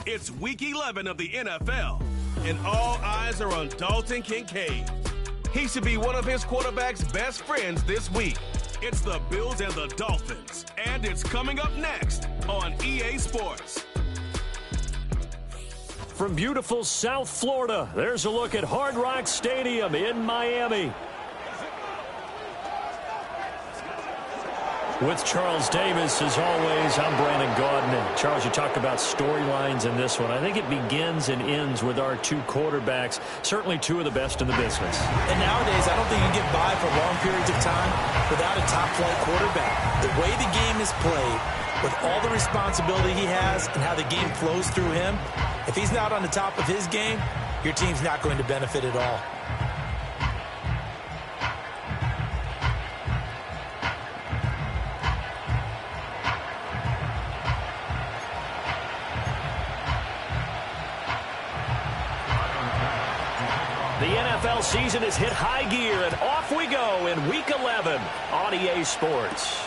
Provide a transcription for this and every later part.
It's Week 11 of the NFL, and all eyes are on Dalton Kincaid. He should be one of his quarterback's best friends this week. It's the Bills and the Dolphins, and it's coming up next on EA Sports. From beautiful South Florida, there's a look at Hard Rock Stadium in Miami. With Charles Davis, as always, I'm Brandon Gaudin. And Charles, you talk about storylines in this one. I think it begins and ends with our two quarterbacks, certainly two of the best in the business. And nowadays, I don't think you can get by for long periods of time without a top-flight quarterback. The way the game is played, with all the responsibility he has and how the game flows through him, if he's not on the top of his game, your team's not going to benefit at all. The NFL season has hit high gear, and off we go in Week 11 on EA Sports.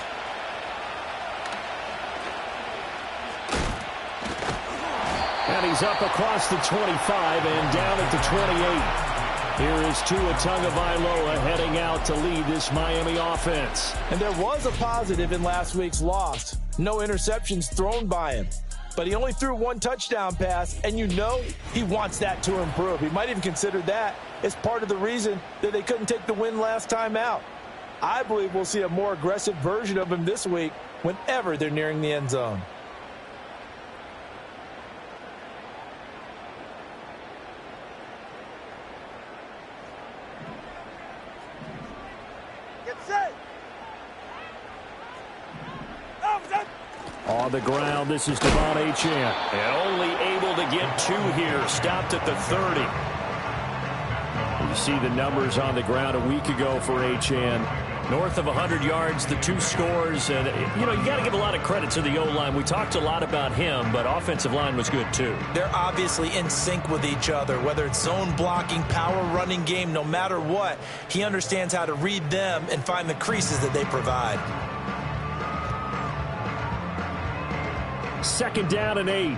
And he's up across the 25 and down at the 28. Here is Tua Tagovailoa heading out to lead this Miami offense. And there was a positive in last week's loss. No interceptions thrown by him. But he only threw one touchdown pass, and you know he wants that to improve. He might even consider that as part of the reason that they couldn't take the win last time out. I believe we'll see a more aggressive version of him this week whenever they're nearing the end zone. On the ground, this is Devon Achane. And only able to get two here. Stopped at the 30. You see the numbers on the ground a week ago for Achane. North of 100 yards, the two scores. And, you know, you got to give a lot of credit to the O-line. We talked a lot about him, but offensive line was good, too. They're obviously in sync with each other, whether it's zone blocking, power running game, no matter what. He understands how to read them and find the creases that they provide. Second down and 8.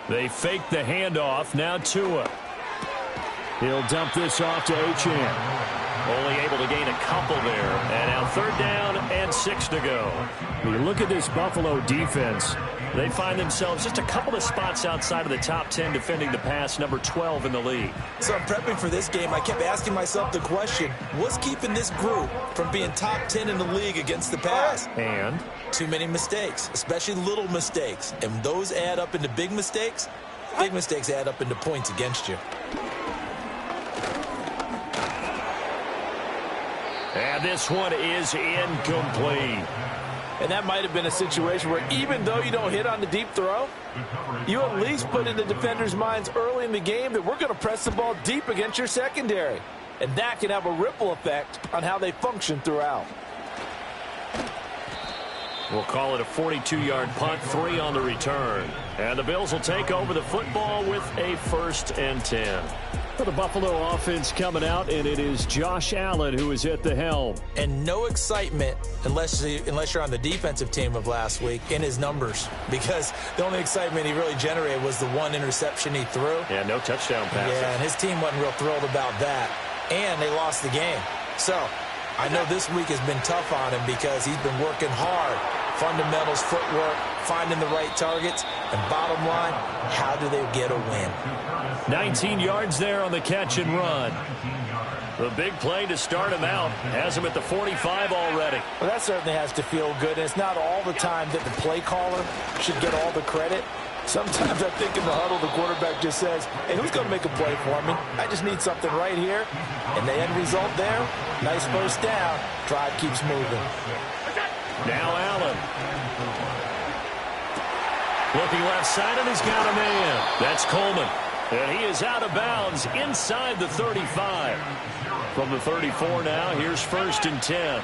They fake the handoff. Now Tua. He'll dump this off to Achane. Only able to gain a couple there. And now third down and 6 to go. When you look at this Buffalo defense, they find themselves just a couple of spots outside of the top 10 defending the pass, number 12 in the league. So I'm prepping for this game. I kept asking myself the question, what's keeping this group from being top 10 in the league against the pass? And? Too many mistakes, especially little mistakes. And those add up into big mistakes. Big mistakes add up into points against you. And this one is incomplete. And that might have been a situation where even though you don't hit on the deep throw, you at least put in the defender's minds early in the game that we're going to press the ball deep against your secondary. And that can have a ripple effect on how they function throughout. We'll call it a 42-yard punt, 3 on the return. And the Bills will take over the football with a 1st and 10. For the Buffalo offense coming out, and it is Josh Allen who is at the helm. And no excitement unless you're on the defensive team of last week in his numbers, because the only excitement he really generated was the one interception he threw. Yeah, no touchdown passes. Yeah, and his team wasn't real thrilled about that. And they lost the game. So I know this week has been tough on him because he's been working hard. Fundamentals, footwork, finding the right targets, and bottom line, how do they get a win? 19 yards there on the catch and run. The big play to start him out has him at the 45 already. Well, that certainly has to feel good, and it's not all the time that the play caller should get all the credit. Sometimes I think in the huddle, the quarterback just says, hey, who's going to make a play for me? I just need something right here. And the end result there, nice first down. Drive keeps moving. Now Allen. Looking left side, and he's got a man. That's Coleman. And he is out of bounds inside the 35. From the 34 now, here's 1st and 10.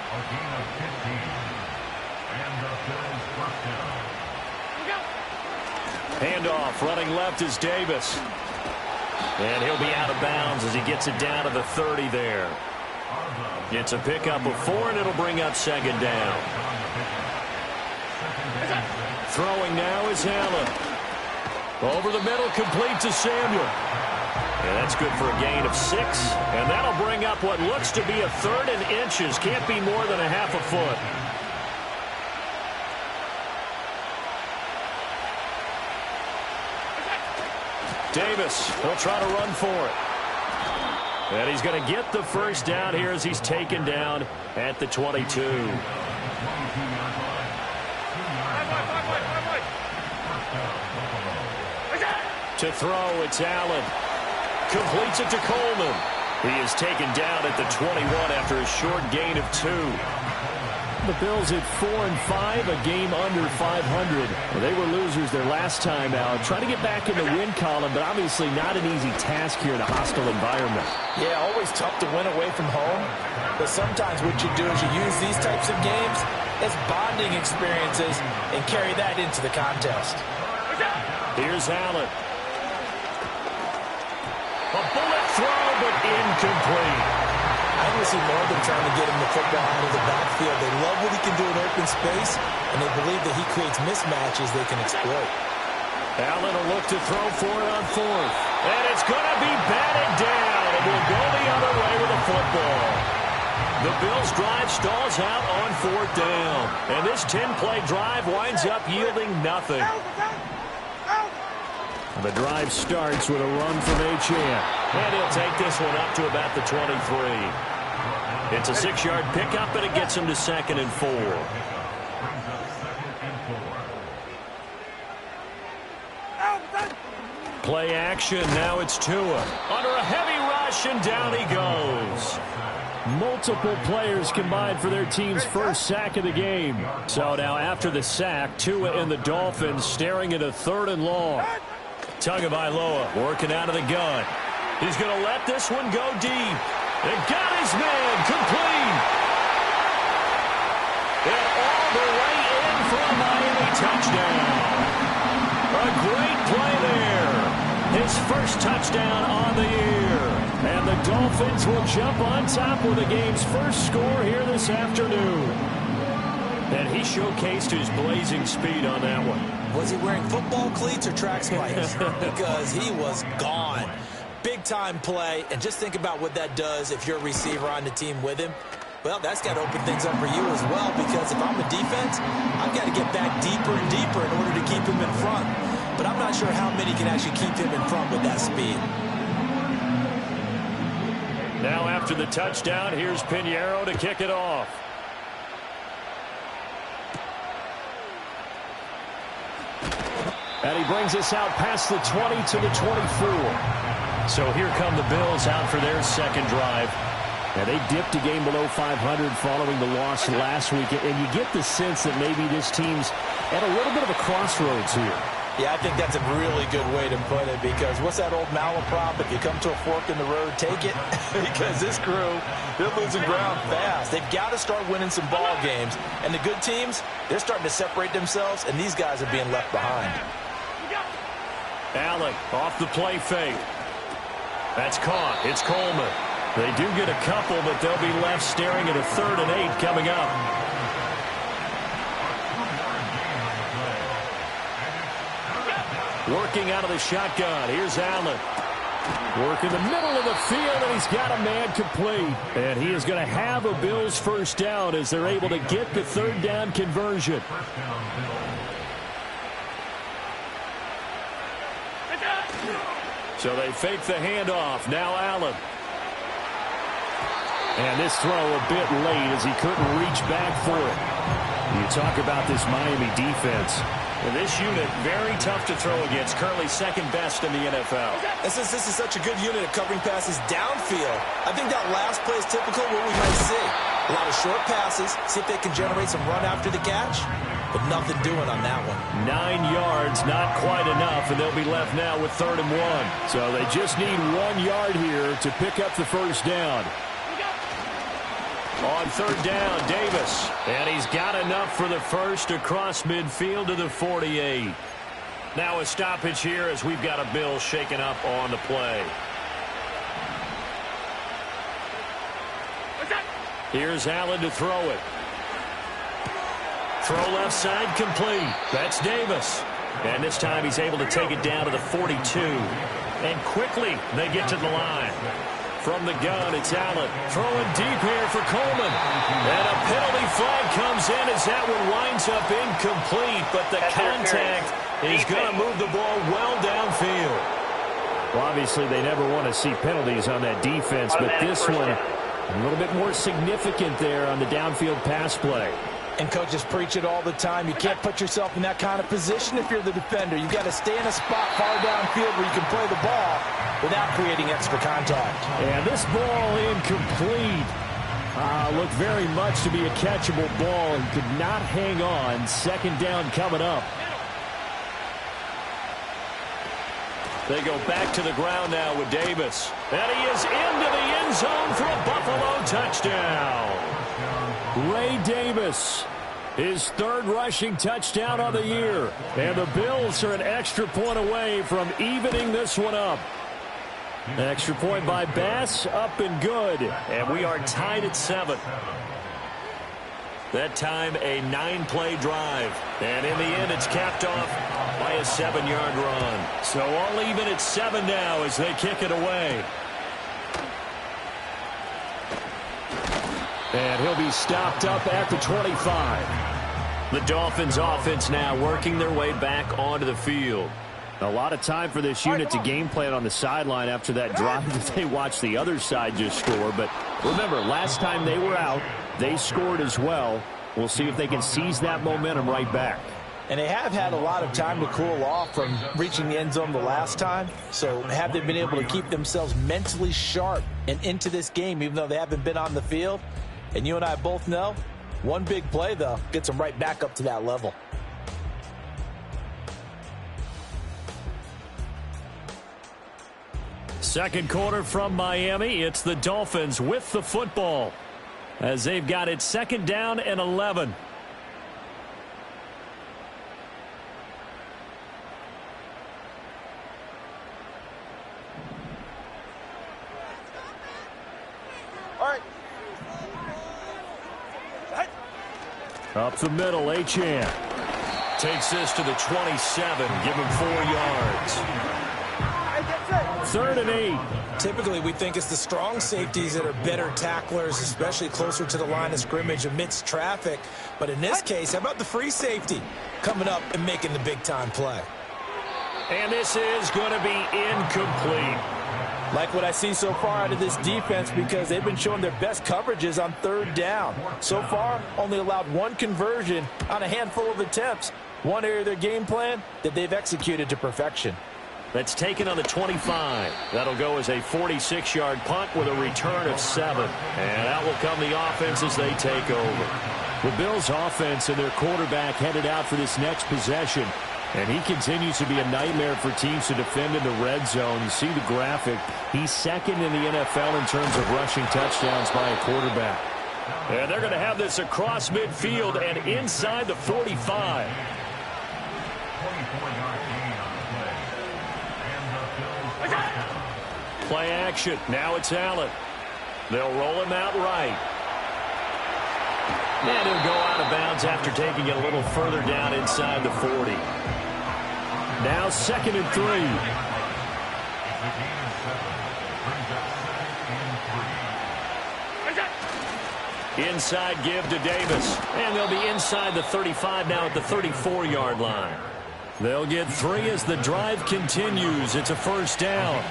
Handoff, running left is Davis. And he'll be out of bounds as he gets it down to the 30 there. It's a pickup of 4, and it'll bring up second down. Throwing now is Allen. Over the middle, complete to Samuel. And that's good for a gain of 6. And that'll bring up what looks to be a 3rd and inches. Can't be more than a half a foot. Davis will try to run for it. And he's going to get the first down here as he's taken down at the 22. To throw, it's Allen. Completes it to Coleman. He is taken down at the 21 after a short gain of 2. The Bills at 4-5, a game under 500. Well, they were losers their last time out. Trying to get back in the win column, but obviously not an easy task here in a hostile environment. Yeah, always tough to win away from home. But sometimes what you do is you use these types of games as bonding experiences and carry that into the contest. Here's Allen. A bullet throw, but incomplete. I want to see more of them trying to get him the football out of the backfield. They love what he can do in open space, and they believe that he creates mismatches they can exploit. Allen will look to throw for it on 4th. And it's going to be batted down, and will go the other way with the football. The Bills' drive stalls out on 4th down. And this 10-play drive winds up yielding nothing. The drive starts with a run from Achane. And he'll take this one up to about the 23. It's a 6-yard pickup, and it gets him to 2nd and 4. Play action. Now it's Tua. Under a heavy rush, and down he goes. Multiple players combined for their team's first sack of the game. So now after the sack, Tua and the Dolphins staring at a 3rd and long. Tagovailoa working out of the gun. He's going to let this one go deep. And got his man complete. And all the way in for a Miami touchdown. A great play there. His first touchdown on the year. And the Dolphins will jump on top with the game's first score here this afternoon. And he showcased his blazing speed on that one. Was he wearing football cleats or track spikes? Because he was gone. Big-time play, and just think about what that does if you're a receiver on the team with him. Well, that's got to open things up for you as well, because if I'm a defense, I've got to get back deeper and deeper in order to keep him in front. But I'm not sure how many can actually keep him in front with that speed. Now after the touchdown, here's Pinheiro to kick it off. And he brings us out past the 20 to the 24. So here come the Bills out for their second drive. And they dipped a game below 500 following the loss last week. And you get the sense that maybe this team's at a little bit of a crossroads here. Yeah, I think that's a really good way to put it, because what's that old malaprop? If you come to a fork in the road, take it. Because this crew, they're losing ground fast. They've got to start winning some ball games. And the good teams, they're starting to separate themselves, and these guys are being left behind. Allen off the play fake. That's caught. It's Coleman. They do get a couple, but they'll be left staring at a 3rd and 8 coming up. Working out of the shotgun. Here's Allen. Work in the middle of the field, and he's got a man complete. And he is going to have a Bills first down as they're able to get the 3rd down conversion. So they fake the handoff. Now Allen. And this throw a bit late as he couldn't reach back for it. You talk about this Miami defense. Well, this unit, very tough to throw against. Currently second best in the NFL. This is such a good unit of covering passes downfield. I think that last play is typical of what we might see. A lot of short passes. See if they can generate some run after the catch. But nothing doing on that one. 9 yards, not quite enough, and they'll be left now with 3rd and 1. So they just need 1 yard here to pick up the first down. On 3rd down, Davis. And he's got enough for the first across midfield to the 48. Now a stoppage here as we've got a Bill shaken up on the play. Here's Allen to throw it. Throw left side complete. That's Davis. And this time he's able to take it down to the 42. And quickly they get to the line. From the gun, it's Allen. Throwing deep here for Coleman. And a penalty flag comes in as that one winds up incomplete. But the contact is going to move the ball well downfield. Well, obviously they never want to see penalties on that defense. But this one, a little bit more significant there on the downfield pass play. And coaches preach it all the time. You can't put yourself in that kind of position if you're the defender. You've got to stay in a spot far downfield where you can play the ball without creating extra contact. And this ball incomplete. Looked very much to be a catchable ball and could not hang on. Second down coming up. They go back to the ground now with Davis. And he is into the end zone for a Buffalo touchdown. Ray Davis, his third rushing touchdown of the year. And the Bills are an extra point away from evening this one up. An extra point by Bass, up and good. And we are tied at 7. That time a 9-play drive. And in the end it's capped off by a 7-yard run. So all even at 7 now as they kick it away. And he'll be stopped up at the 25. The Dolphins offense now working their way back onto the field. A lot of time for this unit to game plan on the sideline after that drive that they watched the other side just score. But remember, last time they were out, they scored as well. We'll see if they can seize that momentum right back. And they have had a lot of time to cool off from reaching the end zone the last time. So have they been able to keep themselves mentally sharp and into this game, even though they haven't been on the field? And you and I both know, one big play, though, gets them right back up to that level. Second quarter from Miami. It's the Dolphins with the football as they've got it second down and 11. Up the middle, Achane takes this to the 27, give him 4 yards. 3rd and 8. Typically, we think it's the strong safeties that are better tacklers, especially closer to the line of scrimmage amidst traffic. But in this case, how about the free safety coming up and making the big-time play? And this is going to be incomplete. Like what I see so far out of this defense because they've been showing their best coverages on 3rd down. So far, only allowed 1 conversion on a handful of attempts. One area of their game plan that they've executed to perfection. That's taken on the 25. That'll go as a 46-yard punt with a return of 7. And out will come the offense as they take over. The Bills' offense and their quarterback headed out for this next possession. And he continues to be a nightmare for teams to defend in the red zone. You see the graphic. He's second in the NFL in terms of rushing touchdowns by a quarterback. And they're going to have this across midfield and inside the 45. Play action. Now it's Allen. They'll roll him out right. And he'll go out of bounds after taking it a little further down inside the 40. Now 2nd and 3. Inside give to Davis. And they'll be inside the 35 now at the 34-yard line. They'll get 3 as the drive continues. It's a 1st down.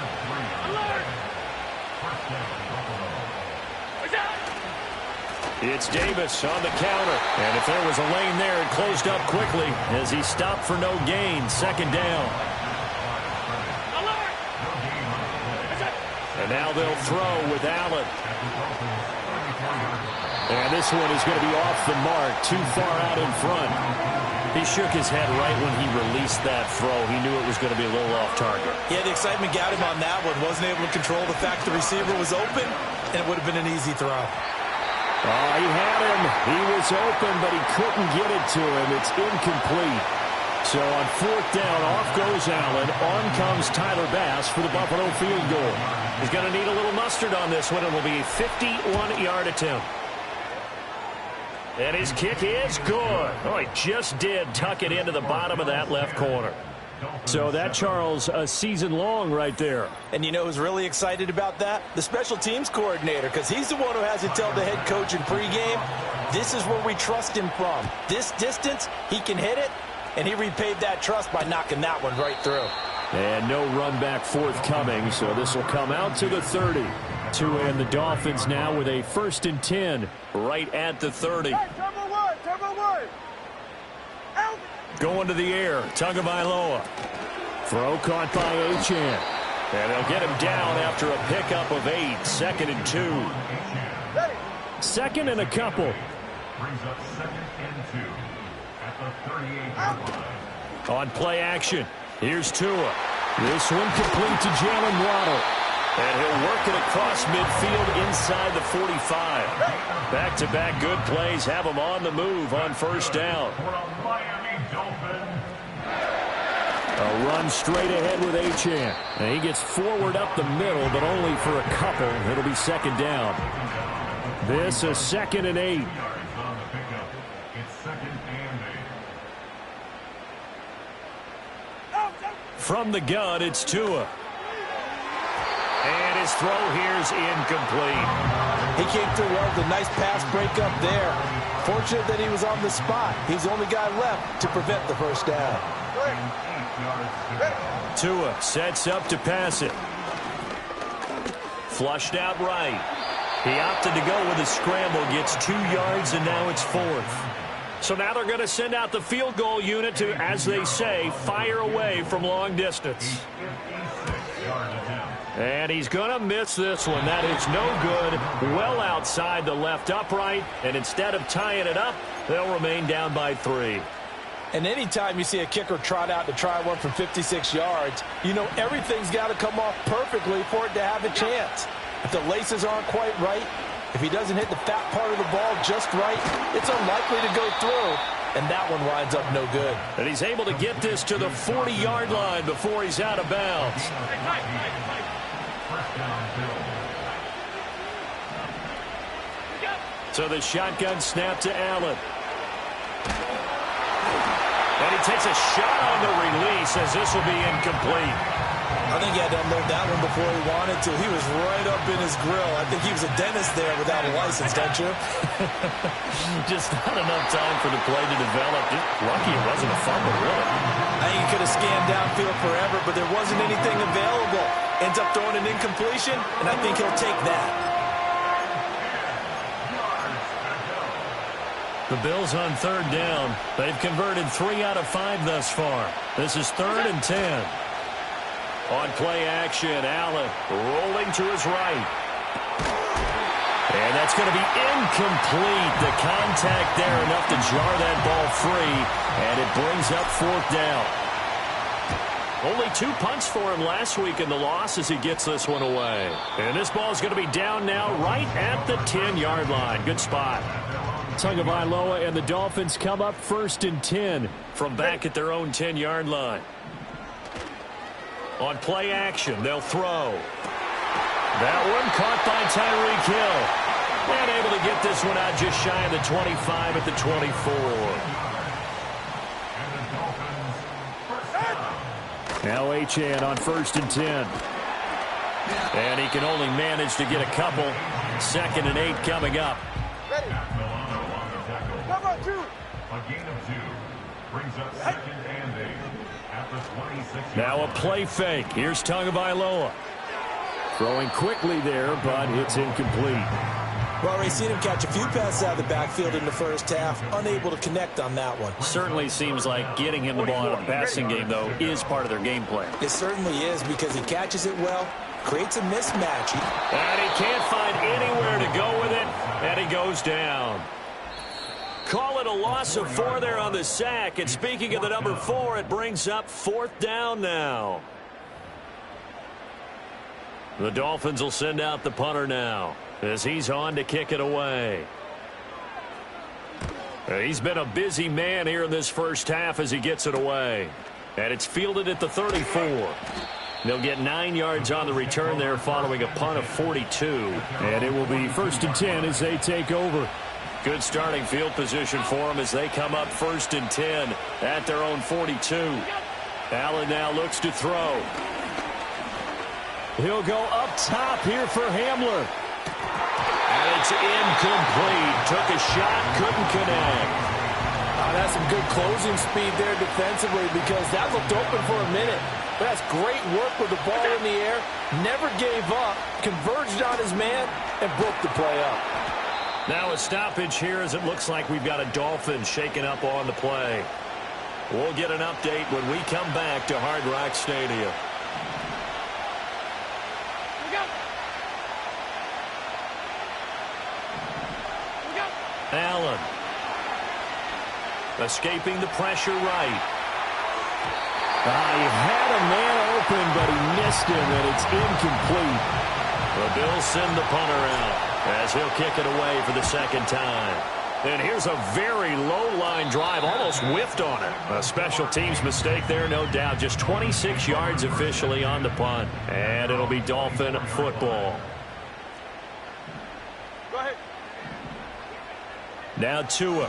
It's Davis on the counter. And if there was a lane there, it closed up quickly as he stopped for no gain. 2nd down. And now they'll throw with Allen. And this one is going to be off the mark, too far out in front. He shook his head right when he released that throw. He knew it was going to be a little off target. Yeah, the excitement got him on that one. Wasn't able to control the fact the receiver was open, and it would have been an easy throw. Oh, he had him. He was open, but he couldn't get it to him. It's incomplete. So on 4th down, off goes Allen. On comes Tyler Bass for the Buffalo field goal. He's going to need a little mustard on this one. It will be a 51-yard attempt. And his kick is good. Oh, he just did tuck it into the bottom of that left corner. So that, Charles, a season long right there. And you know who's really excited about that? The special teams coordinator, because he's the one who has to tell the head coach in pregame, this is where we trust him from. This distance, he can hit it, and he repaid that trust by knocking that one right through. And no run back forthcoming, so this will come out to the 30. And the Dolphins now with a 1st and 10 right at the 30. Going to the air, Tagovailoa. Throw caught by Achane. And they'll get him down after a pickup of 8. 2nd and 2. 2nd and a couple. Brings up 2nd and 2 at the 38-yard line. On play action, here's Tua. This one complete to Jalen Waddle. And he'll work it across midfield inside the 45. Back-to-back good plays have him on the move on 1st down. A run straight ahead with Achane. And he gets forward up the middle, but only for a couple. It'll be 2nd down. This a 2nd and 8. From the gun, it's Tua. And his throw here's incomplete. He came through well with a nice pass breakup there. Fortunate that he was on the spot. He's the only guy left to prevent the 1st down. Tua sets up to pass it. Flushed out right. He opted to go with a scramble, gets 2 yards, and now it's 4th. So now they're going to send out the field goal unit to, as they say, fire away from long distance. And he's going to miss this one. That is no good. Well outside the left upright. And instead of tying it up, they'll remain down by 3. And anytime you see a kicker trot out to try one from 56 yards, you know everything's got to come off perfectly for it to have a chance. If the laces aren't quite right, if he doesn't hit the fat part of the ball just right, it's unlikely to go through. And that one winds up no good. And he's able to get this to the 40-yard line before he's out of bounds. So the shotgun snap to Allen. And he takes a shot on the release as this will be incomplete. I think he had to unload that one before he wanted to. He was right up in his grill. I think he was a dentist there without a license, don't you? Just not enough time for the play to develop. Just lucky it wasn't a fumble, really. I think he could have scanned downfield forever, but there wasn't anything available. Ends up throwing an incompletion, and I think he'll take that. The Bills on 3rd down. They've converted 3 out of 5 thus far. This is 3rd and 10. On play action, Allen rolling to his right. And that's going to be incomplete. The contact there enough to jar that ball free. And it brings up 4th down. Only 2 punts for him last week in the loss as he gets this one away. And this ball is going to be down now right at the 10-yard line. Good spot. Tagovailoa and the Dolphins come up 1st and 10 from back at their own 10-yard line. On play action, they'll throw. That one caught by Tyreek Hill. And able to get this one out just shy of the 25 at the 24. Now Achane on 1st and 10. And he can only manage to get a couple. 2nd and 8 coming up. A gain of 2 brings up 2nd and 8 at the 26. Now a play fake. Here's Tagovailoa. Throwing quickly there, but it's incomplete. Well, we've seen him catch a few passes out of the backfield in the 1st half, unable to connect on that one. Certainly seems like getting him the ball out of the passing game, though, is part of their game plan. It certainly is because he catches it well, creates a mismatch. And he can't find anywhere to go with it, and he goes down. Call it a loss of 4 there on the sack. And speaking of the number 4, it brings up 4th down now. The Dolphins will send out the punter now as he's on to kick it away. He's been a busy man here in this 1st half as he gets it away. And it's fielded at the 34. They'll get 9 yards on the return there following a punt of 42. And it will be 1st and 10 as they take over. Good starting field position for them as they come up 1st and 10 at their own 42. Allen now looks to throw. He'll go up top here for Hamler. And it's incomplete. Took a shot, couldn't connect. That's some good closing speed there defensively because that looked open for a minute. But that's great work with the ball in the air. Never gave up, converged on his man, and broke the play up. Now a stoppage here as it looks like we've got a Dolphins shaking up on the play. We'll get an update when we come back to Hard Rock Stadium. Allen. Escaping the pressure right. He had a man open, but he missed him, and it's incomplete. The Bills send the punter out as he'll kick it away for the second time. And here's a very low-line drive, almost whiffed on it. A special teams mistake there, no doubt. Just 26 yards officially on the punt, and it'll be Dolphin football. Go ahead. Now Tua.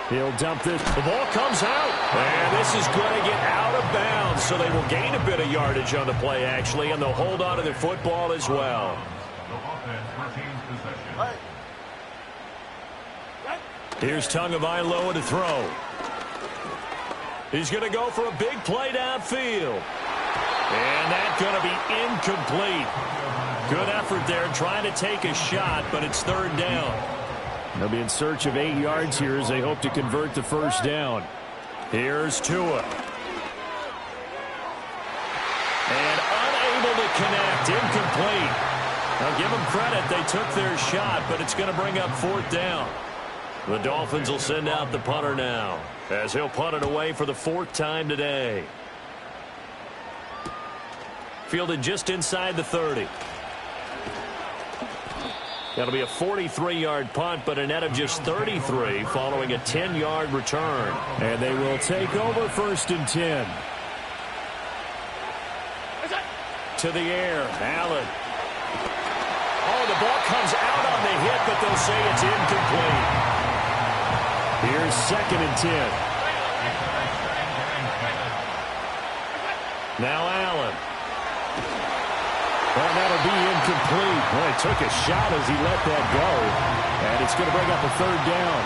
He'll dump this. The ball comes out. And this is going to get out of bounds. So they will gain a bit of yardage on the play, actually. And they'll hold on to their football as well. Here's Tagovailoa to throw. He's going to go for a big play downfield. And that's going to be incomplete. Good effort there trying to take a shot, but it's 3rd down. They'll be in search of 8 yards here as they hope to convert the first down. Here's Tua. And unable to connect. Incomplete. Now give them credit. They took their shot, but it's going to bring up 4th down. The Dolphins will send out the punter now as he'll punt it away for the 4th time today. Fielded just inside the 30. That'll be a 43-yard punt, but a net of just 33 following a 10-yard return. And they will take over 1st and 10. To the air, Allen. Oh, the ball comes out on the hit, but they'll say it's incomplete. Here's 2nd and 10. Now Allen. Well, that'll be incomplete. Well, he took a shot as he let that go. And it's going to bring up a 3rd down.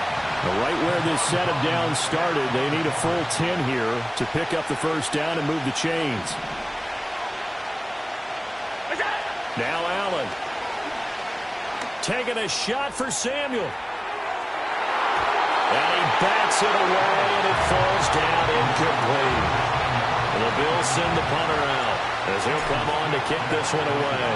Right where this set of downs started, they need a full 10 here to pick up the first down and move the chains. Now Allen. Taking a shot for Samuel. And he bats it away, and it falls down incomplete. And the Bills send the punter out as he'll come on to kick this one away.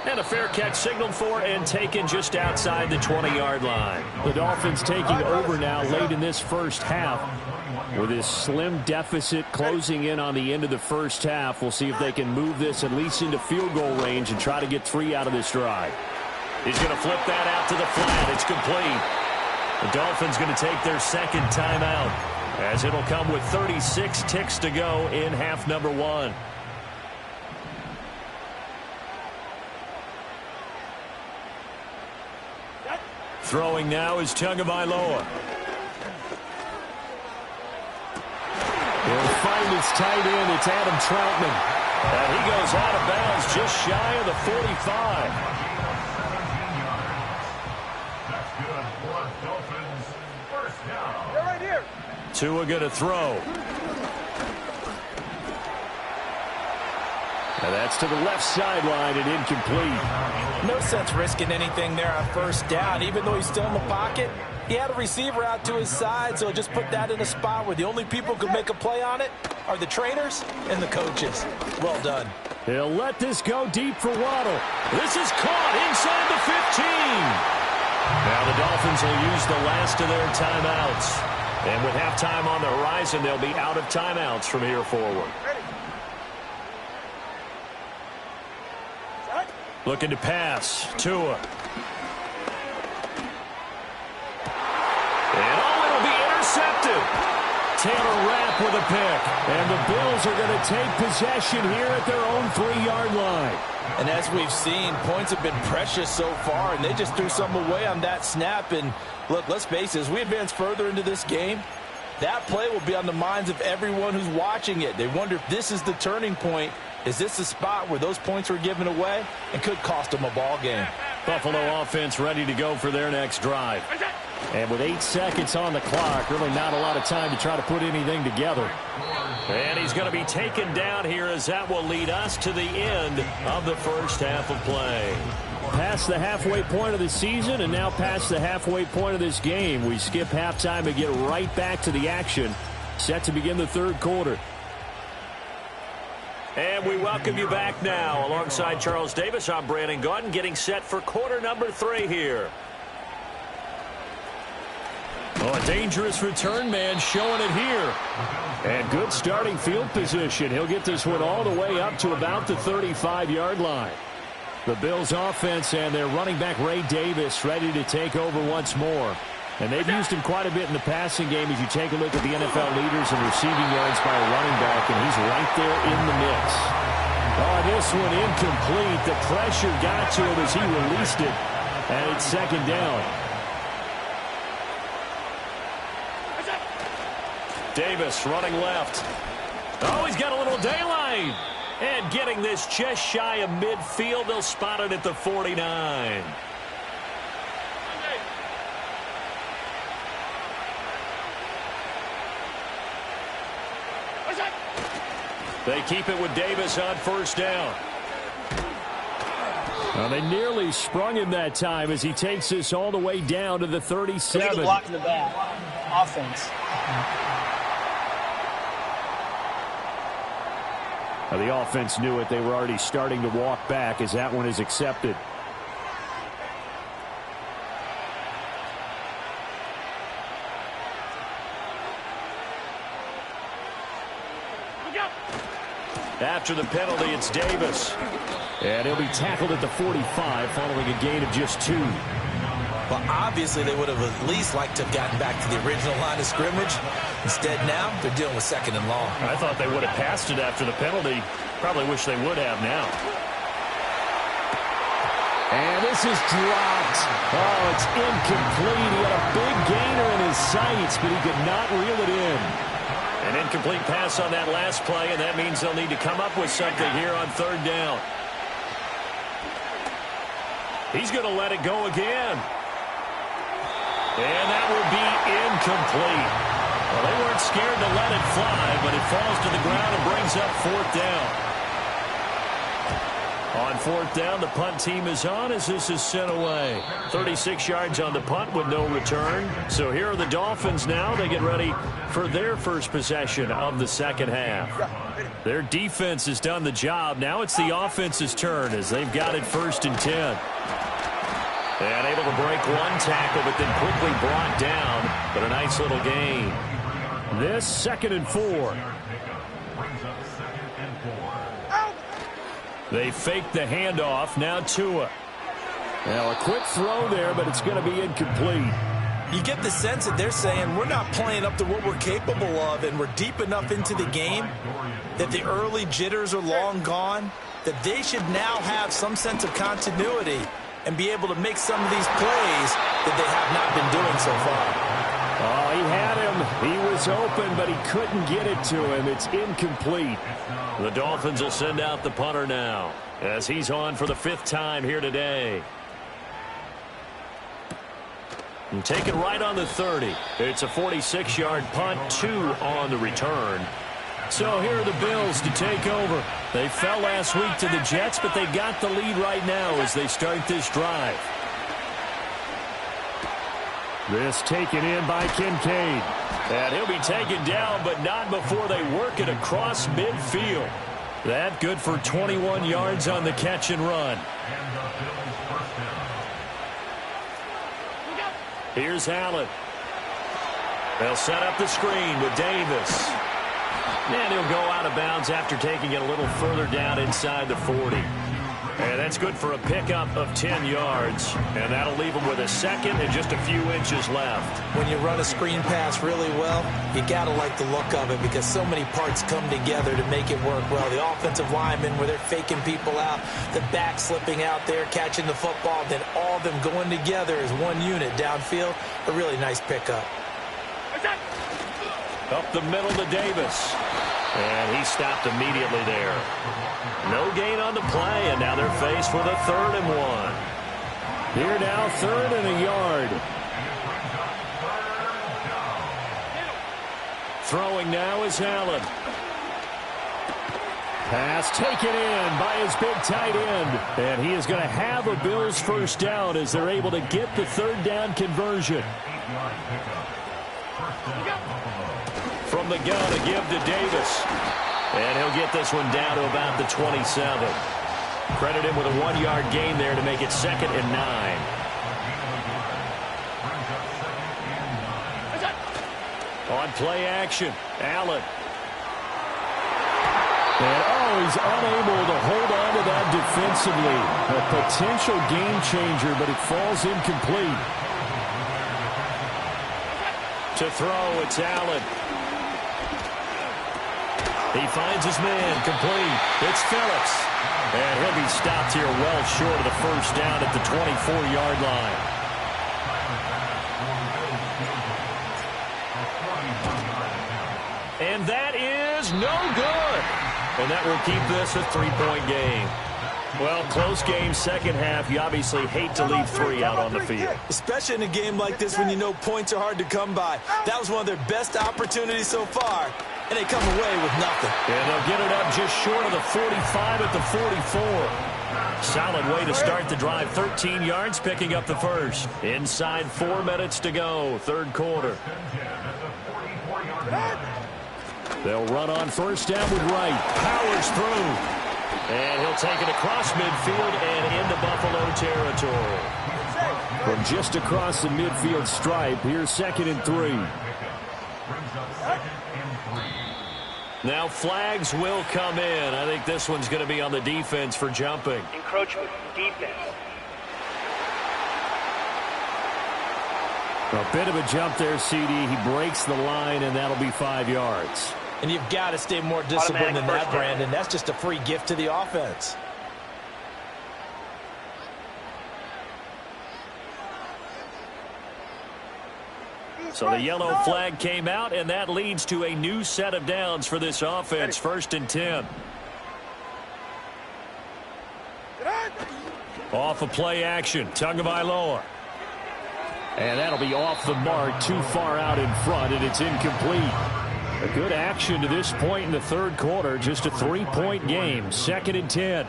And a fair catch signaled for and taken just outside the 20-yard line. The Dolphins taking over now late in this first half. With this slim deficit closing in on the end of the first half, we'll see if they can move this at least into field goal range and try to get 3 out of this drive. He's going to flip that out to the flat. It's complete. The Dolphins going to take their 2nd timeout as it'll come with 36 ticks to go in half number 1. Throwing now is Tagovailoa. He'll find his tight end. It's Adam Troutman. And he goes out of bounds just shy of the 45. Tua going to throw. And that's to the left sideline and incomplete. No sense risking anything there on 1st down. Even though he's still in the pocket, he had a receiver out to his side, so just put that in a spot where the only people who can make a play on it are the trainers and the coaches. Well done. He'll let this go deep for Waddle. This is caught inside the 15. Now the Dolphins will use the last of their timeouts. And with halftime on the horizon, they'll be out of timeouts from here forward. Looking to pass. Tua. And it'll be intercepted. Taylor Rapp with a pick. And the Bills are going to take possession here at their own 3-yard line. And as we've seen, points have been precious so far, and they just threw some away on that snap. And look, let's face it, as we advance further into this game, that play will be on the minds of everyone who's watching it. They wonder if this is the turning point. Is this the spot where those points were given away and could cost them a ball game? Buffalo offense ready to go for their next drive. And with 8 seconds on the clock, really not a lot of time to try to put anything together. And he's going to be taken down here as that will lead us to the end of the first half of play. Past the halfway point of the season and now past the halfway point of this game. We skip halftime and get right back to the action. Set to begin the third quarter. And we welcome you back now. Alongside Charles Davis, I'm Brandon Gaudin, getting set for quarter number 3 here. Oh, a dangerous return man showing it here. And good starting field position. He'll get this one all the way up to about the 35-yard line. The Bills offense and their running back Ray Davis ready to take over once more. And they've used him quite a bit in the passing game as you take a look at the NFL leaders in receiving yards by a running back, and he's right there in the mix. Oh, this one incomplete. The pressure got to him as he released it, and it's second down. Davis running left. Oh, he's got a little daylight. And getting this just shy of midfield, they'll spot it at the 49. They keep it with Davis on first down. Well, they nearly sprung him that time as he takes this all the way down to the 37. Legal block in the back. Offense. The offense knew it. They were already starting to walk back as that one is accepted. After the penalty, it's Davis. And he'll be tackled at the 45 following a gain of just 2. Well, obviously they would have at least liked to have gotten back to the original line of scrimmage. Instead now, they're dealing with second and long. I thought they would have passed it after the penalty. Probably wish they would have now. And this is dropped. Oh, it's incomplete. He had a big gainer in his sights, but he could not reel it in. An incomplete pass on that last play, and that means they'll need to come up with something here on third down. He's going to let it go again. And that will be incomplete. Well, they weren't scared to let it fly, but it falls to the ground and brings up fourth down. On fourth down, the punt team is on as this is sent away. 36 yards on the punt with no return. So here are the Dolphins now. They get ready for their first possession of the second half. Their defense has done the job. Now it's the offense's turn as they've got it 1st and 10. And able to break one tackle, but then quickly brought down. But a nice little gain. This 2nd and 4. They fake the handoff. Now Tua. Now a quick throw there, but it's going to be incomplete. You get the sense that they're saying we're not playing up to what we're capable of, and we're deep enough into the game that the early jitters are long gone, that they should now have some sense of continuity and be able to make some of these plays that they have not been doing so far. Oh, he had him. He was open, but he couldn't get it to him. It's incomplete. The Dolphins will send out the punter now as he's on for the 5th time here today. And taken right on the 30. It's a 46-yard punt, 2 on the return. So here are the Bills to take over. They fell last week to the Jets, but they got the lead right now as they start this drive. This taken in by Kincaid. And he'll be taken down, but not before they work it across midfield. That good for 21 yards on the catch and run. Here's Allen. They'll set up the screen with Davis. And he'll go out of bounds after taking it a little further down inside the 40. And that's good for a pickup of 10 yards. And that'll leave him with a second and just a few inches left. When you run a screen pass really well, you got to like the look of it because so many parts come together to make it work well. The offensive linemen, where they're faking people out, the back slipping out there, catching the football, then all of them going together as one unit downfield. A really nice pickup. Up the middle to Davis. And he stopped immediately there. No gain on the play, and now they're faced with a 3rd and 1. Here now, 3rd and a yard. Throwing now is Allen. Pass taken in by his big tight end. And he is going to have a Bills first down as they're able to get the 3rd down conversion. From the gun, a give to Davis. And he'll get this one down to about the 27. Credit him with a 1-yard gain there to make it 2nd and 9. On play action, Allen. And, he's unable to hold on to that defensively. A potential game changer, but it falls incomplete. To throw, it's Allen. He finds his man, complete. It's Phillips. And he'll be stopped here well short of the first down at the 24-yard line. And that is no good. And that will keep this a 3-point game. Well, close game, second half. You obviously hate to leave 3 out on the field. Especially in a game like this when you know points are hard to come by. That was one of their best opportunities so far, and they come away with nothing. And they'll get it up just short of the 45 at the 44. Solid way to start the drive. 13 yards, picking up the first. Inside 4 minutes to go, 3rd quarter. They'll run on first down with Wright. Powers through. And he'll take it across midfield and into Buffalo territory. From just across the midfield stripe, here's 2nd and 3. Now flags will come in. I think this one's going to be on the defense for jumping. Encroachment, defense. A bit of a jump there, CD. He breaks the line, and that'll be 5 yards. And you've got to stay more disciplined than that, Brandon. That's just a free gift to the offense. So the yellow flag came out, and that leads to a new set of downs for this offense. 1st and 10. Off of play action, Tagovailoa. And that'll be off the mark, too far out in front, and it's incomplete. A good action to this point in the 3rd quarter. Just a 3-point game. 2nd and 10.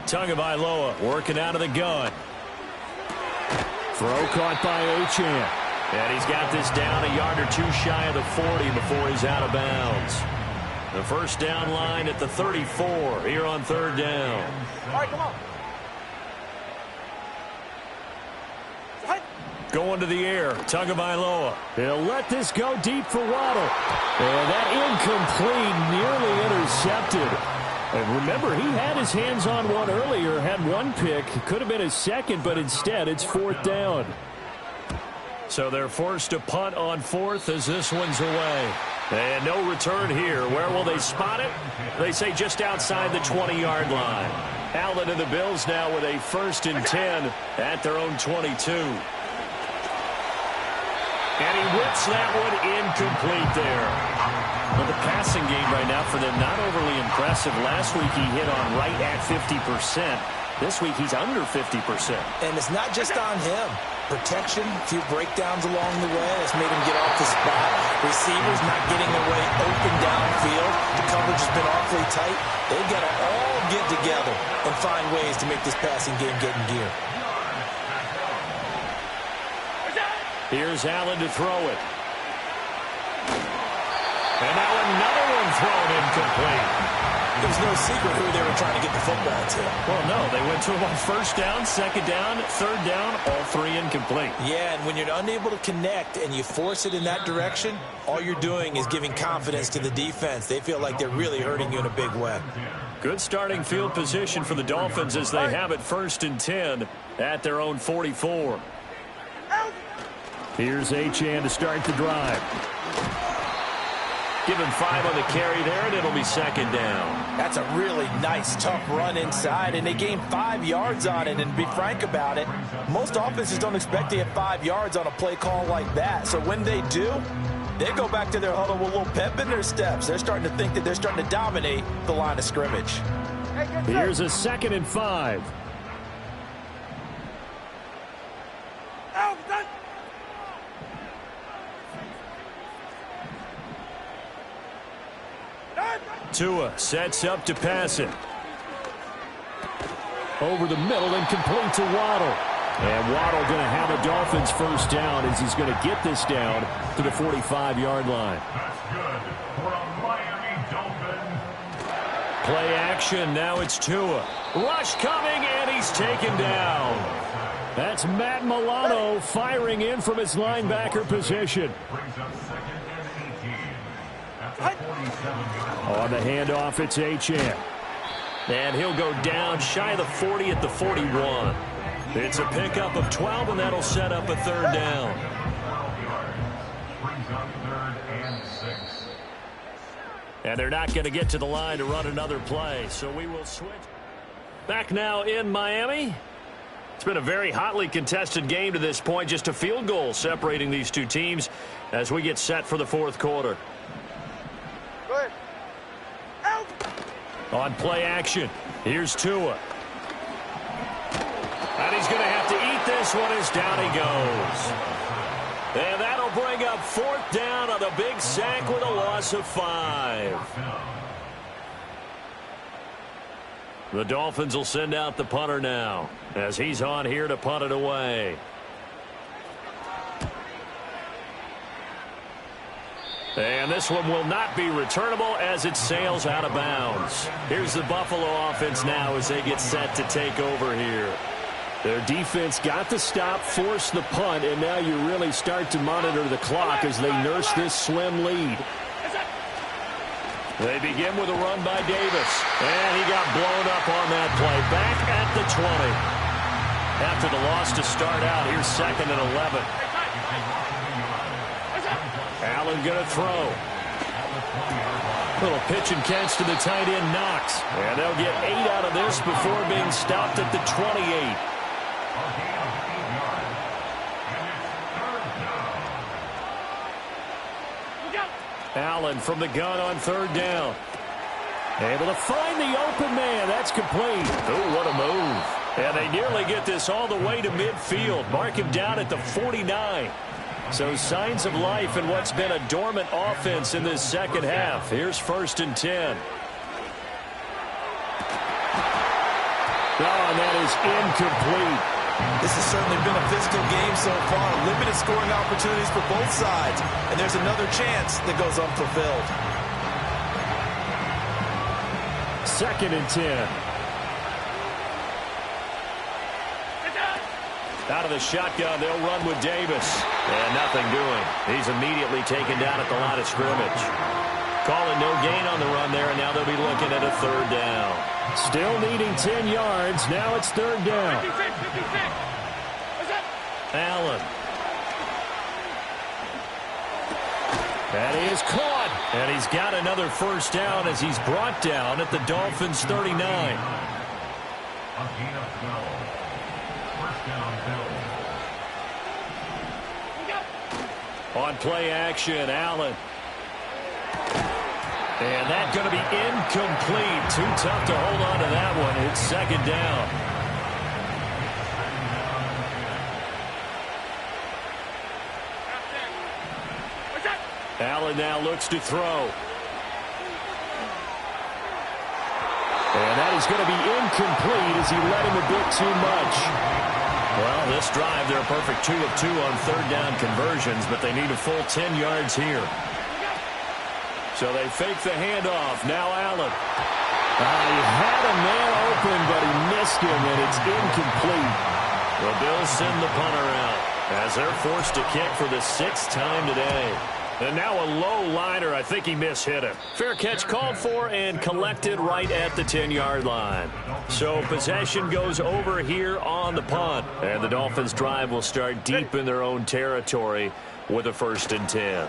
Tagovailoa working out of the gun. Throw caught by Achane. And he's got this down a yard or 2 shy of the 40 before he's out of bounds. The first down line at the 34 here on 3rd down. All right, come on. Going to the air, Tagovailoa. He'll let this go deep for Waddle. And that incomplete, nearly intercepted. And remember, he had his hands on one earlier, had 1 pick. Could have been his 2nd, but instead it's 4th down. So they're forced to punt on 4th as this one's away. And no return here. Where will they spot it? They say just outside the 20-yard line. Allen and the Bills now with a 1st and 10 at their own 22. And he whips that one incomplete there. Well, the passing game right now for them not overly impressive. Last week he hit on right at 50%. This week he's under 50%. And it's not just on him. Protection, a few breakdowns along the way. That's made him get off the spot. Receivers not getting away open downfield. The coverage has been awfully tight. They've got to all get together and find ways to make this passing game get in gear. Here's Allen to throw it. And now another one thrown incomplete. It was no secret who they were trying to get the football to. Well, no, they went to him on 1st down, 2nd down, 3rd down, all 3 incomplete. Yeah, and when you're unable to connect and you force it in that direction, all you're doing is giving confidence to the defense. They feel like they're really hurting you in a big way. Good starting field position for the Dolphins as they have it 1st and 10 at their own 44. Here's Achane to start the drive. Give him 5 on the carry there, and it'll be 2nd down. That's a really nice, tough run inside, and they gained 5 yards on it. And to be frank about it, most offenses don't expect to get 5 yards on a play call like that. So when they do, they go back to their huddle with a little pep in their steps. They're starting to think that they're starting to dominate the line of scrimmage. Here's a 2nd and 5. Tua sets up to pass it. Over the middle and complete to Waddle. And Waddle going to have a Dolphins 1st down as he's going to get this down to the 45-yard line. That's good for a Miami Dolphin. Play action. Now it's Tua. Rush coming, and he's taken down. That's Matt Milano firing in from his linebacker position. Brings up 2nd and 18 at the 47-yard line. On the handoff, it's Achane. And he'll go down shy of the 40 at the 41. It's a pickup of 12, and that'll set up a 3rd down. 12 yards. Brings up 3rd and 6. And they're not going to get to the line to run another play, so we will switch. Back now in Miami. It's been a very hotly contested game to this point. Just a field goal separating these two teams as we get set for the 4th quarter. Good. Out. On play action, here's Tua. And he's going to have to eat this one as down he goes. And that'll bring up 4th down on a big sack with a loss of 5. The Dolphins will send out the punter now as he's on here to punt it away. And this one will not be returnable as it sails out of bounds. Here's the Buffalo offense now as they get set to take over here. Their defense got the stop, forced the punt, and now you really start to monitor the clock as they nurse this slim lead. They begin with a run by Davis, and he got blown up on that play. Back at the 20. After the loss to start out, here's 2nd and 11. Allen going to throw. Little pitch and catch to the tight end, Knox. And they'll get 8 out of this before being stopped at the 28. Allen from the gun on 3rd down. Able to find the open man. That's complete. Oh, what a move. And they nearly get this all the way to midfield. Mark him down at the 49. So signs of life in what's been a dormant offense in this 2nd half. Here's 1st and 10. Oh, and that is incomplete. This has certainly been a physical game so far. Limited scoring opportunities for both sides. And there's another chance that goes unfulfilled. 2nd and 10. Out of the shotgun, they'll run with Davis. And nothing doing. He's immediately taken down at the line of scrimmage. Calling no gain on the run there, and now they'll be looking at a 3rd down. Still needing 10 yards. Now it's 3rd down. 56. Allen. That is caught. And he's got another 1st down as he's brought down at the Dolphins' 39. A gain of 12. 1st down, Bills. On play action, Allen. And that's going to be incomplete. Too tough to hold on to that one. It's 2nd down. Allen now looks to throw. And that is going to be incomplete as he let him a bit too much. Well, this drive, they're a perfect 2 of 2 on 3rd down conversions, but they need a full 10 yards here. So they fake the handoff. Now Allen. He had a man open, but he missed him, and it's incomplete. The Bills send the punter out as they're forced to kick for the 6th time today. And now a low liner. I think he mishit it. Fair catch called for and collected right at the 10-yard line. So possession goes over here on the punt. And the Dolphins drive will start deep in their own territory with a 1st and 10.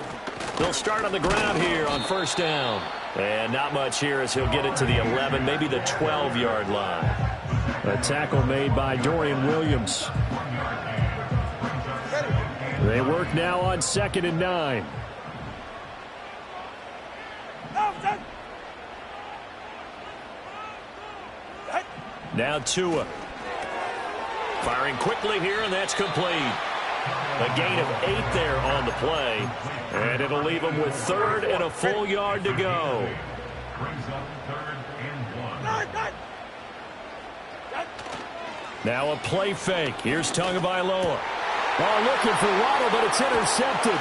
They'll start on the ground here on 1st down. And not much here as he'll get it to the 11, maybe the 12-yard line. A tackle made by Dorian Williams. They work now on 2nd and 9. Now Tua. Firing quickly here, and that's complete. A gain of 8 there on the play. And it'll leave him with 3rd and a full yard to go. Now a play fake. Here's Tagovailoa. Oh, looking for Waddle, but it's intercepted.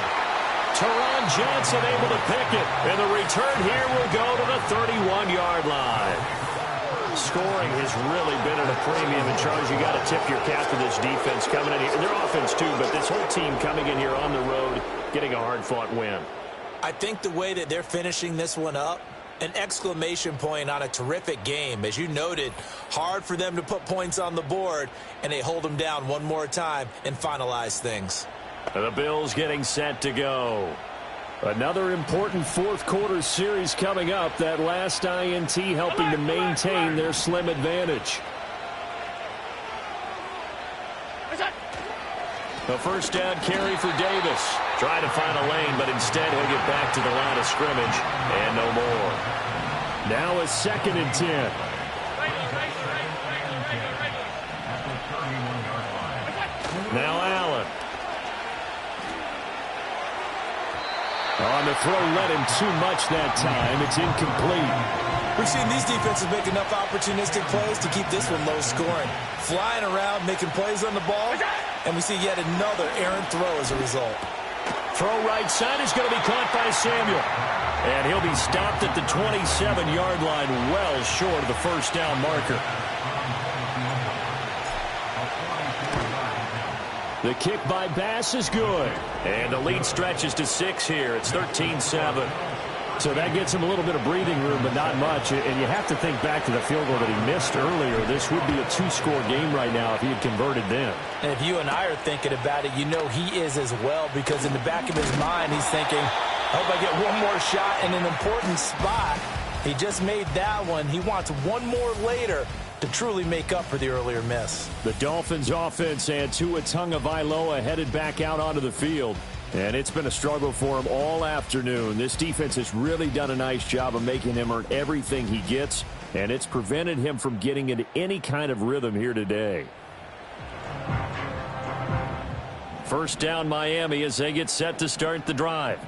Teron Johnson able to pick it. And the return here will go to the 31-yard line. Scoring has really been at a premium. And, Charles, you got to tip your cap to this defense coming in here. And their offense, too, but this whole team coming in here on the road, getting a hard-fought win. I think the way that they're finishing this one up, an exclamation point on a terrific game. As you noted, hard for them to put points on the board, and they hold them down one more time and finalize things. And the Bills getting set to go. Another important 4th quarter series coming up. That last INT helping to maintain their slim advantage. A 1st down carry for Davis. Trying to find a lane, but instead he'll get back to the line of scrimmage and no more. Now a 2nd and 10. Now Allen. On the throw, let him too much that time. It's incomplete. We've seen these defenses make enough opportunistic plays to keep this one low scoring. Flying around, making plays on the ball, and we see yet another errant throw as a result. Throw right side is going to be caught by Samuel. And he'll be stopped at the 27-yard line, well short of the 1st down marker. The kick by Bass is good. And the lead stretches to 6 here. It's 13-7. So that gets him a little bit of breathing room, but not much. And you have to think back to the field goal that he missed earlier. This would be a 2-score game right now if he had converted then. And if you and I are thinking about it, you know he is as well, because in the back of his mind, he's thinking, I hope I get one more shot in an important spot. He just made that one. He wants one more later to truly make up for the earlier miss. The Dolphins offense and Tua Tagovailoa headed back out onto the field. And it's been a struggle for him all afternoon. This defense has really done a nice job of making him earn everything he gets, and it's prevented him from getting into any kind of rhythm here today. 1st down Miami as they get set to start the drive.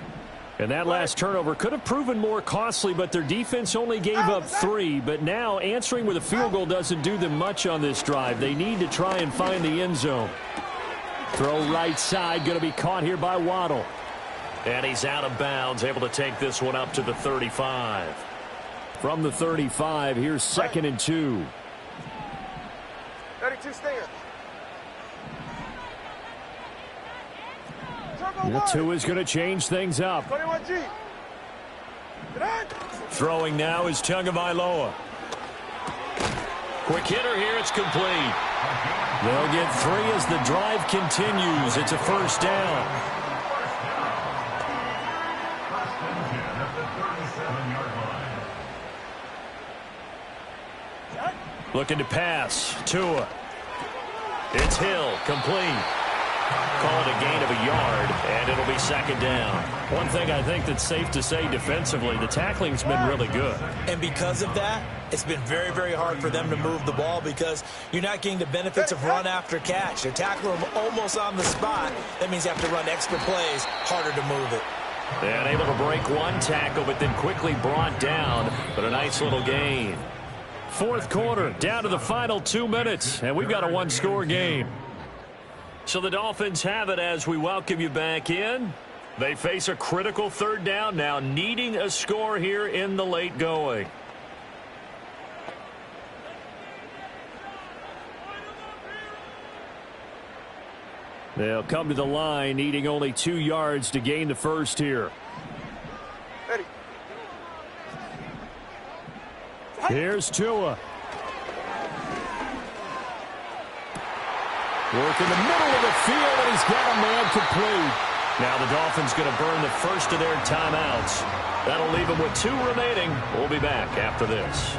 And that last turnover could have proven more costly, but their defense only gave up 3. But now answering with a field goal doesn't do them much on this drive. They need to try and find the end zone. Throw right side, going to be caught here by Waddle. And he's out of bounds, able to take this one up to the 35. From the 35, here's 2nd and 2. 32 stinger. Tua's going to change things up. 21G. Throwing now is Tagovailoa. Quick hitter here, it's complete. They'll get 3 as the drive continues. It's a 1st down. Looking to pass. Tua. It's Hill. Complete. Call it a gain of a yard, and it'll be 2nd down. One thing I think that's safe to say defensively, the tackling's been really good. And because of that, it's been very, very hard for them to move the ball because you're not getting the benefits of run after catch. They're tackling them almost on the spot. That means you have to run extra plays, harder to move it. And able to break one tackle, but then quickly brought down. But a nice little gain. 4th quarter, down to the final 2 minutes, and we've got a 1-score game. So the Dolphins have it as we welcome you back in. They face a critical 3rd down now, needing a score here in the late going. They'll come to the line, needing only 2 yards to gain the first here. Ready. Here's Tua. Work in the middle of the field, and he's got a man complete. Now the Dolphins going to burn the first of their timeouts. That'll leave them with 2 remaining. We'll be back after this.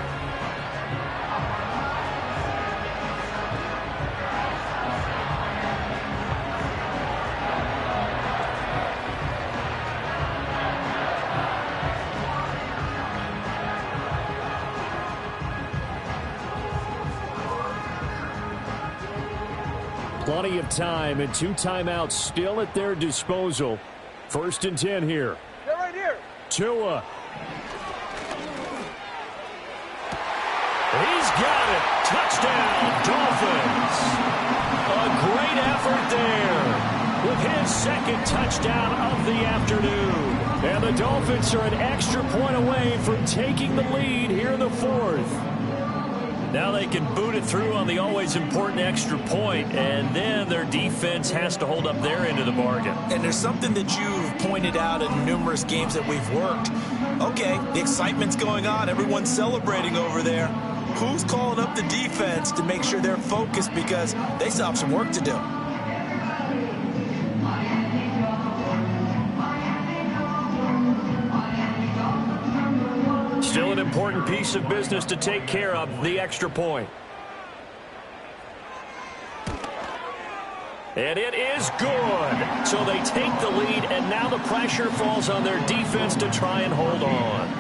Plenty of time and 2 timeouts still at their disposal. 1st and 10 here. They're right here. Tua. He's got it. Touchdown, Dolphins. A great effort there with his 2nd touchdown of the afternoon. And the Dolphins are an extra point away from taking the lead here in the 4th. Now they can boot it through on the always important extra point, and then their defense has to hold up their end of the bargain. And there's something that you've pointed out in numerous games that we've worked. Okay, the excitement's going on. Everyone's celebrating over there. Who's calling up the defense to make sure they're focused, because they still have some work to do? Still an important piece of business to take care of, the extra point. And it is good. So they take the lead, and now the pressure falls on their defense to try and hold on.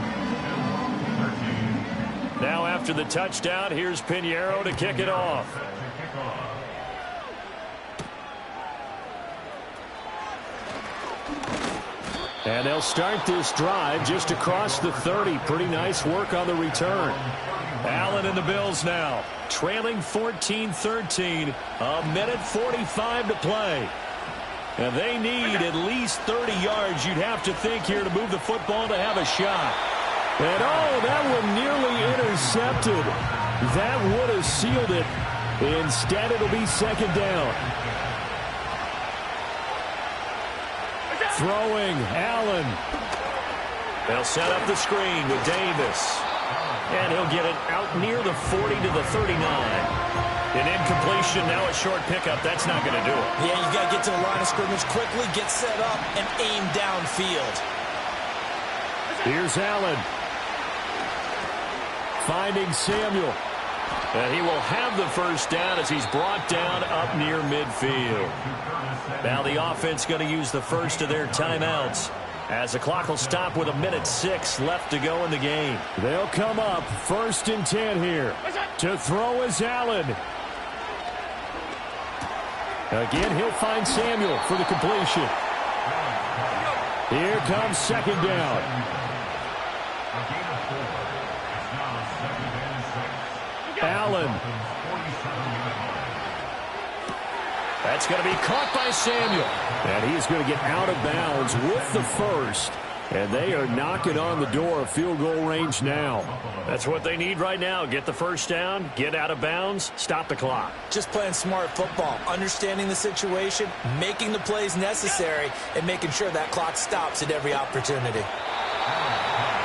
Now after the touchdown, here's Pinheiro to kick it off. And they'll start this drive just across the 30. Pretty nice work on the return. Allen and the Bills now, trailing 14-13, a minute 45 to play. And they need at least 30 yards, you'd have to think, here to move the football to have a shot. And oh, that one nearly intercepted. That would have sealed it. Instead, it'll be 2nd down. Throwing, Allen. They'll set up the screen with Davis. And he'll get it out near the 40 to the 39. An incompletion, now a short pickup. That's not going to do it. Yeah, you got to get to the line of scrimmage quickly, get set up, and aim downfield. Here's Allen. Finding Samuel. And he will have the first down as he's brought down up near midfield. Now the offense going to use the first of their timeouts as the clock will stop with 1:06 left to go in the game. They'll come up 1st and 10 here. To throw is Allen. Again, he'll find Samuel for the completion. Here comes 2nd down. Allen. That's going to be caught by Samuel. And he's going to get out of bounds with the first. And they are knocking on the door of field goal range now. That's what they need right now. Get the first down, get out of bounds, stop the clock. Just playing smart football, understanding the situation, making the plays necessary, and making sure that clock stops at every opportunity.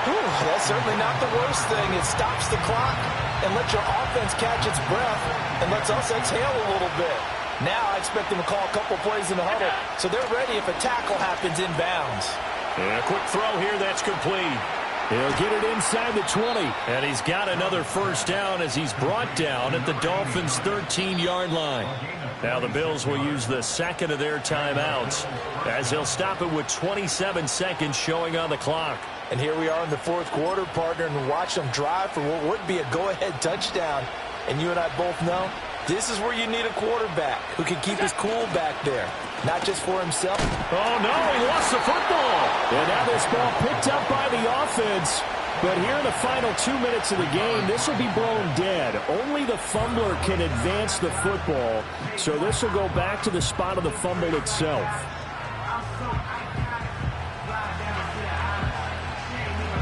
Whew, that's certainly not the worst thing. It stops the clock and lets your offense catch its breath and lets us exhale a little bit. Now I expect them to call a couple plays in the huddle, so they're ready if a tackle happens inbounds. And a quick throw here, that's complete. He'll get it inside the 20. And he's got another first down as he's brought down at the Dolphins' 13-yard line. Now the Bills will use the 2nd of their timeouts as they'll stop it with 27 seconds showing on the clock. And here we are in the 4th quarter, partner, and watch them drive for what would be a go-ahead touchdown. And you and I both know this is where you need a quarterback who can keep his cool back there, not just for himself. Oh, no, he lost the football. And now this ball picked up by the offense. But here in the final 2 minutes of the game, this will be blown dead. Only the fumbler can advance the football, so this will go back to the spot of the fumble itself.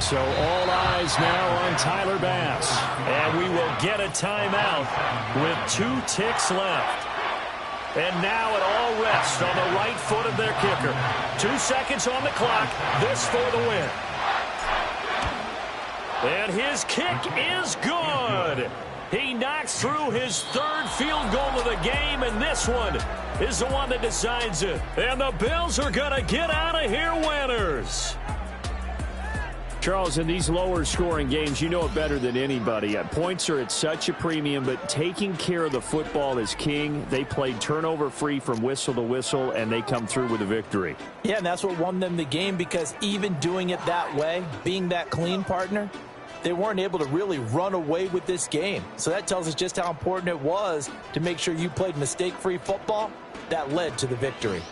So all eyes now on Tyler Bass. And we will get a timeout with 2 ticks left. And now it all rests on the right foot of their kicker. 2 seconds on the clock. This for the win. And his kick is good. He knocks through his third field goal of the game, and this one is the one that decides it. And the Bills are going to get out of here winners. Charles, in these lower-scoring games, you know it better than anybody. Points are at such a premium, but taking care of the football is king. They played turnover-free from whistle to whistle, and they come through with a victory. Yeah, and that's what won them the game, because even doing it that way, being that clean partner, they weren't able to really run away with this game. So that tells us just how important it was to make sure you played mistake-free football. That led to the victory.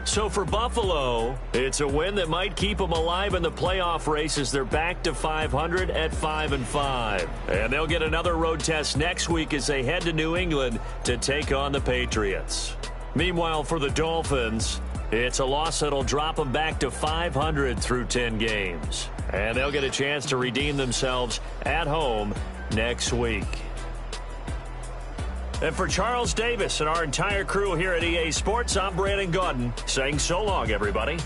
So for Buffalo, it's a win that might keep them alive in the playoff race as they're back to 500 at 5-5. And they'll get another road test next week as they head to New England to take on the Patriots. Meanwhile, for the Dolphins, it's a loss that'll drop them back to 500 through 10 games. And they'll get a chance to redeem themselves at home next week. And for Charles Davis and our entire crew here at EA Sports, I'm Brandon Gaudin saying so long, everybody.